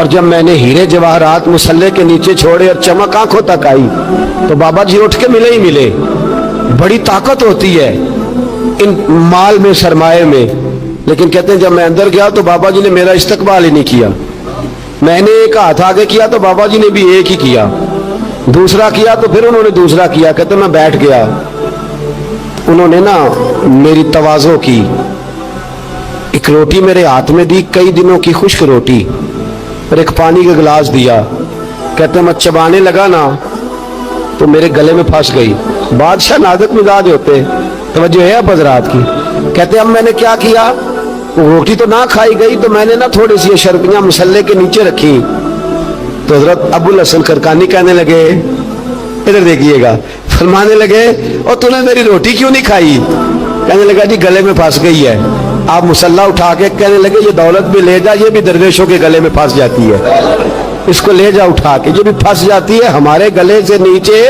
اور جب میں نے ہیرے جواہرات مسلے کے نیچے چھوڑے اور چمک آنکھوں تک آئی تو بابا جی اٹھ کے ملے ہی ملے. بڑی طاقت ہوتی ہے ان مال میں، سرمایے میں. لیکن کہتے ہیں جب میں اندر گیا تو بابا جی نے میرا استقبال ہی نہیں کیا. میں نے ایک ہاتھ آگے کیا تو بابا جی نے بھی ایک ہی کیا، دوسرا کیا تو پھر انہوں نے دوسرا کیا. کہتے میں بیٹھ گیا. انہوں نے نا میری تواضع کی، ایک روٹی میرے ہاتھ میں دی، کئی دنوں کی خشک روٹی، اور ایک پانی کا گلاس دیا. کہتے میں چبانے لگا نا تو میرے گلے میں پھنس گئی. بادشاہ نازک مزاج ہوتے، توجہ ہے اب حضرات کی. کہتے اب میں نے کیا کیا، روٹی تو نہ کھائی گئی تو میں نے نا تھوڑی سی شربیاں مسلے کے نیچے رکھی. تو حضرت ابو الحسن خرقانی کہنے لگے، ادھر دیکھیے گا، فرمانے لگے اور تو نے میری روٹی کیوں نہیں کھائی؟ کہنے لگا جی گلے میں پھنس گئی ہے. آپ مسلح اٹھا کے کہنے لگے یہ دولت بھی لے جا، یہ بھی درویشوں کے گلے میں پھنس جاتی ہے، اس کو لے جا اٹھا کے، یہ بھی پھنس جاتی ہے، ہمارے گلے سے نیچے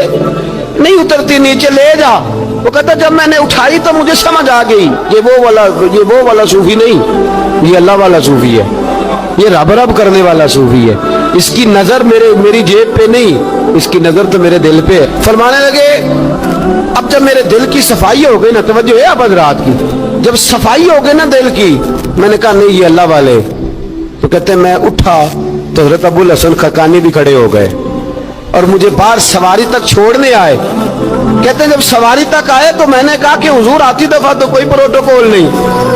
نہیں اترتی، نیچے لے جا. وہ کہتا جب میں نے اٹھائی تو مجھے سمجھ آ گئی یہ وہ والا صوفی نہیں، یہ اللہ والا صوفی ہے، یہ رب رب کرنے والا صوفی ہے. اس کی نظر میری جیب پہ نہیں، اس کی نظر تو میرے دل پہ ہے. فرمانے لگے اب جب میرے دل کی صفائی ہو گئی نا، توجہ ہے اب حضرات کی، جب صفائی ہو گئی نا دل کی، میں نے کہا نہیں یہ اللہ والے. تو کہتے میں اٹھا تو حضرت ابو الحسن خرقانی بھی کھڑے ہو گئے اور مجھے باہر سواری تک چھوڑنے آئے. کہتے جب سواری تک آئے تو میں نے کہا کہ حضور آتی دفعہ تو کوئی پروٹوکول نہیں.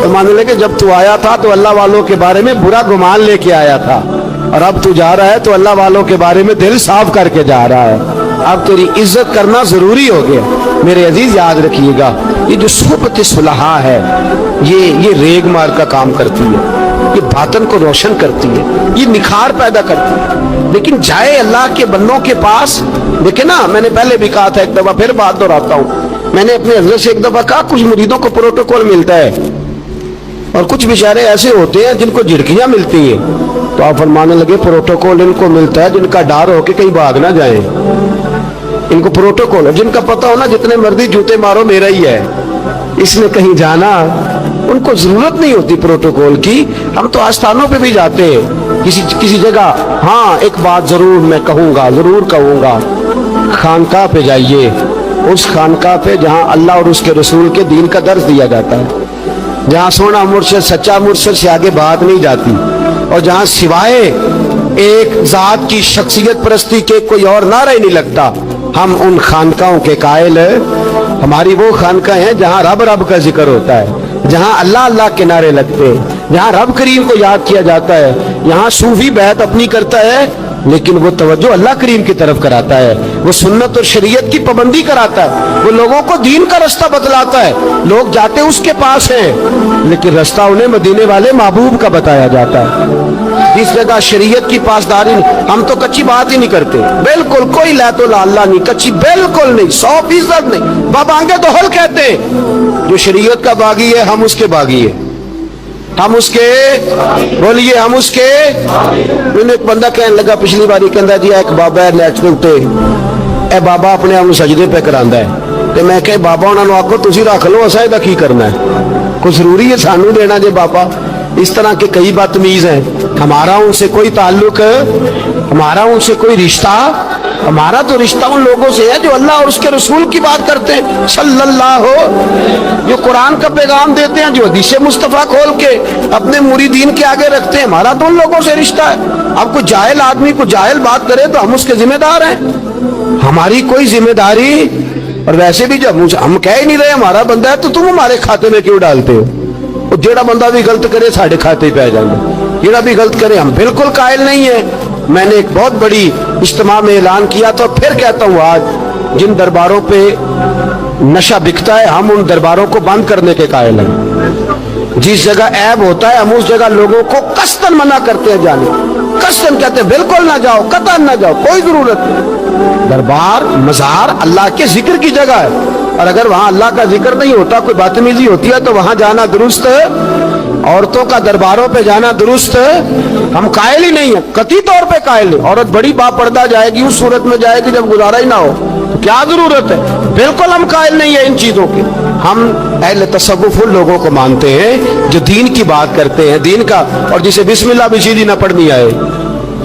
تو ماننے لگے جب تو آیا تھا تو اللہ والوں کے بارے میں برا گمان لے کے آیا تھا، اور اب تو جا رہا ہے تو اللہ والوں کے بارے میں دل صاف کر کے جا رہا ہے. اب تیری عزت کرنا ضروری ہو گیا. میرے عزیز یاد رکھیے گا، یہ جو صحبت صلحاء ہے یہ ریگ مار کا کام کرتی ہے، یہ باطن کو روشن کرتی ہے، یہ نکھار پیدا کرتی ہے. لیکن جائے اللہ کے بندوں کے پاس، دیکھیں نا میں نے پہلے بھی کہا تھا، ایک دفعہ پھر بات دہراتا ہوں، میں نے اپنے حضرت سے ایک دفعہ کہا کچھ مریدوں کو پروٹوکول ملتا ہے اور کچھ بیچارے ایسے ہوتے ہیں جن کو جھڑکیاں ملتی ہیں. تو آپ فرمانے لگے پروٹوکول ان کو ملتا ہے جن کا ڈر ہو کہ کہیں بھاگ نہ جائیں، ان کو پروٹوکول، جن کا پتہ ہونا جتنے مرضی جوتے مارو میرا ہی ہے، اس نے کہیں جانا، ان کو ضرورت نہیں ہوتی پروٹوکول کی. ہم تو آستانوں پہ بھی جاتے ہیں کسی جگہ. ہاں ایک بات ضرور میں ضرور کہوں گا، خانقاہ پہ جائیے، اس خانقاہ پہ جہاں اللہ اور اس کے رسول کے دین کا درس دیا جاتا ہے، جہاں سونا مرشد سچا مرشد سے آگے بات نہیں جاتی، اور جہاں سوائے ایک ذات کی شخصیت پرستی کے کوئی اور نعرہ ہی نہیں لگتا. ہم ان خانقاہوں کے قائل ہیں. ہماری وہ خانقاہ ہیں جہاں رب رب کا ذکر ہوتا ہے، جہاں اللہ اللہ کے نعرے لگتے ہیں، جہاں رب کریم کو یاد کیا جاتا ہے. یہاں صوفی بیعت اپنی کرتا ہے لیکن وہ توجہ اللہ کریم کی طرف کراتا ہے، وہ سنت اور شریعت کی پابندی کراتا ہے، وہ لوگوں کو دین کا رستہ بتلاتا ہے. لوگ جاتے اس کے پاس ہیں لیکن رستہ انہیں مدینے والے محبوب کا بتایا جاتا ہے. اس جگہ شریعت کی پاسداری نہیں. ہم تو کچی بات ہی نہیں کرتے، بالکل کوئی لیت و اللہ نہیں، کچی بالکل نہیں، 100% نہیں. بابانگے تو حل کہتے ہیں، جو شریعت کا باغی ہے ہم اس کے باغی ہیں، ہم اس کے بولیے ہم اس کے. میں نے ایک بندہ کہنے لگا پچھلی باری، کہندا جی ایک بابا ہے نیٹ کے اوتے، اے بابا اپنے آپ سجدے پہ کراندا ہے. تے میں کہ بابا انہاں نوں آکھو تسی رکھ لو، اساں دا کی کرنا ہے، کوئی ضروری ہے سانوں دینا جے بابا. اس طرح کے کئی بدتمیز ہیں. ہمارا ان سے کوئی تعلق، ہمارا ان سے کوئی رشتہ، ہمارا تو رشتہ ان لوگوں سے ہے جو اللہ اور اس کے رسول کی بات کرتے ہیں، صلی اللہ ہو، جو قرآن کا پیغام دیتے ہیں، جو حدیث مصطفیٰ کھول کے اپنے مریدین کے آگے رکھتے ہیں. ہمارا تو ان لوگوں سے رشتہ ہے. اب کوئی جاہل آدمی کو جاہل بات کرے تو ہم اس کے ذمہ دار ہیں. ہماری کوئی ذمہ داری، اور ویسے بھی جب ہم کہہ ہی نہیں رہے ہمارا بندہ ہے تو تم ہمارے کھاتے میں کیوں ڈالتے ہو؟ جیڑا بندہ بھی غلط کرے ساڑھے کھاتے پہ آ جانا، جیڑا بھی غلط کرے. ہم بالکل قائل نہیں ہیں. میں نے ایک بہت بڑی اجتماع میں اعلان کیا تھا، پھر کہتا ہوں آج، جن درباروں پہ نشہ بکتا ہے ہم ان درباروں کو بند کرنے کے قائل ہیں. جس جگہ عیب ہوتا ہے ہم اس جگہ لوگوں کو قصداً منع کرتے ہیں جانے، قصداً کہتے ہیں بالکل نہ جاؤ، قطعاً نہ جاؤ، کوئی ضرورت نہیں. دربار مزار اللہ کے ذکر کی جگہ ہے، اور اگر وہاں اللہ کا ذکر نہیں ہوتا، کوئی بدتمیزی ہوتی ہے تو وہاں جانا درست ہے. عورتوں کا درباروں پہ جانا درست ہے، ہم قائل ہی نہیں ہیں، قطعی طور پہ قائل ہیں. عورت بڑی با پردہ جائے گی اس صورت میں جائے گی جب گزارا ہی نہ ہو، تو کیا ضرورت ہے؟ بالکل ہم قائل نہیں ہیں ان چیزوں کے. ہم اہل تصوف ان لوگوں کو مانتے ہیں جو دین کی بات کرتے ہیں، دین کا، اور جسے بسم اللہ بھی سیدھی نہ پڑھنی آئے،